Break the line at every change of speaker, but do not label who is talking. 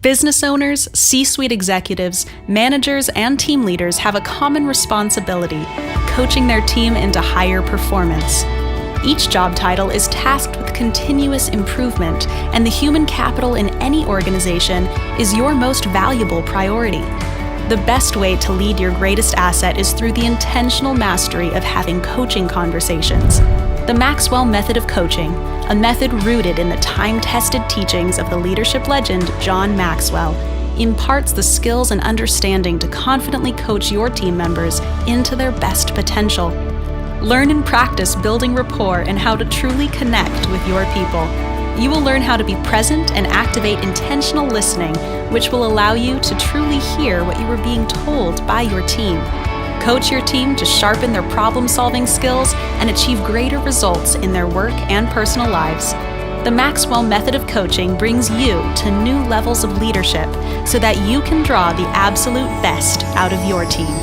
Business owners, C-suite executives, managers, and team leaders have a common responsibility: coaching their team into higher performance. Each job title is tasked with continuous improvement, and the human capital in any organization is your most valuable priority. The best way to lead your greatest asset is through the intentional mastery of having coaching conversations. The Maxwell method of coaching, a method rooted in the time-tested teachings of the leadership legend John Maxwell, imparts the skills and understanding to confidently coach your team members into their best potential. Learn and practice building rapport and how to truly connect with your people. You will learn how to be present and activate intentional listening, which will allow you to truly hear what you are being told by your team. Coach your team to sharpen their problem-solving skills and achieve greater results in their work and personal lives. The Maxwell method of coaching brings you to new levels of leadership so that you can draw the absolute best out of your team.